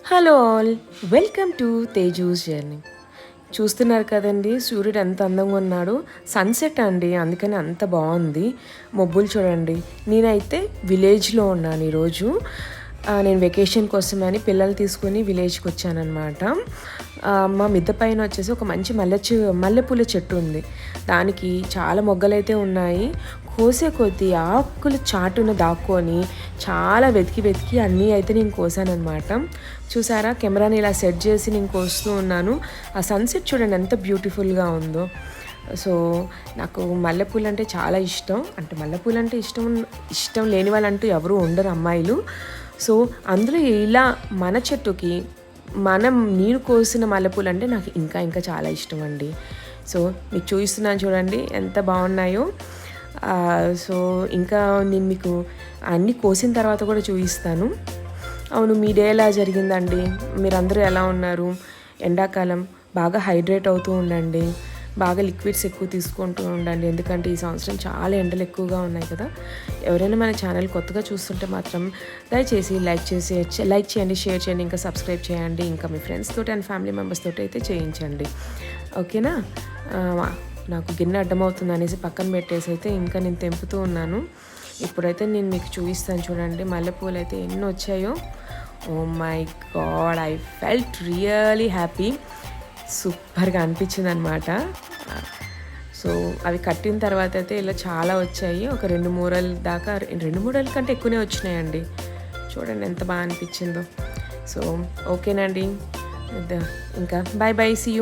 Hello all, welcome to Teju's journey. చూస్తున్నారు కదండి సూర్యుడు ఎంత అందంగా ఉన్నాడు. సన్సెట్ అండి, అందుకని అంత బాగుంది. మబ్బులు చూడండి. నేనైతే విలేజ్లో ఉన్నాను ఈరోజు. నేను వెకేషన్ కోసమని పిల్లలు తీసుకుని విలేజ్కి వచ్చానమాట. మా మిద్దె పైన వచ్చేసి ఒక మంచి మల్లెపూల చెట్టు ఉంది. దానికి చాలా మొగ్గలైతే ఉన్నాయి. కోసే కొద్దీ ఆకులు చాటున దాక్కొని చాలా వెతికి అన్నీ అయితే నేను కోసానమాట. చూసారా, కెమెరాని ఇలా సెట్ చేసి నేను కోస్తూ ఉన్నాను. ఆ సన్సెట్ చూడండి ఎంత బ్యూటిఫుల్గా ఉందో. సో నాకు మల్లెపూలు అంటే చాలా ఇష్టం. అంటే మల్లెపూలు అంటే ఇష్టం లేని వాళ్ళంటూ ఎవరు ఉండరు అమ్మాయిలు. సో అందులో ఇలా మన చెట్టుకి నేను కోసిన మల్లెపూలు అంటే నాకు ఇంకా చాలా ఇష్టం అండి. సో మీకు చూపిస్తున్నాను చూడండి ఎంత బాగున్నాయో. సో ఇంకా నేను మీకు అన్నీ కోసిన తర్వాత కూడా చూపిస్తాను. అవును, మీ డే ఎలా జరిగిందండి? మీరందరూ ఎలా ఉన్నారు? ఎండాకాలం బాగా హైడ్రేట్ అవుతూ ఉండండి, బాగా లిక్విడ్స్ ఎక్కువ తీసుకుంటూ ఉండండి. ఎందుకంటే ఈ సంవత్సరం చాలా ఎండలు ఎక్కువగా ఉన్నాయి కదా. ఎవరైనా మన ఛానల్ కొత్తగా చూస్తుంటే మాత్రం దయచేసి లైక్ చేయండి, షేర్ చేయండి, ఇంకా సబ్స్క్రైబ్ చేయండి. ఇంకా మీ ఫ్రెండ్స్ తోటి అండ్ ఫ్యామిలీ మెంబర్స్ తోటి అయితే చేయించండి, ఓకేనా? నాకు గిన్నె అడ్డమవుతుంది అనేసి పక్కన పెట్టేసి అయితే ఇంకా నేను తెంపుతూ ఉన్నాను. ఇప్పుడైతే నేను మీకు చూపిస్తాను చూడండి మల్లెపూలు అయితే ఎన్ని వచ్చాయో. Oh my god, I felt really happy. సూపర్గా అనిపించింది అనమాట. సో అవి కట్టిన తర్వాత అయితే ఇలా చాలా వచ్చాయి. ఒక 2 మూరల దాకా, 2 మూరల కంటే ఎక్కువనే వచ్చినాయండి. చూడండి ఎంత బాగా అనిపించిందో. సో ఓకేనండి, ఇంకా బాయ్ సీ యూ.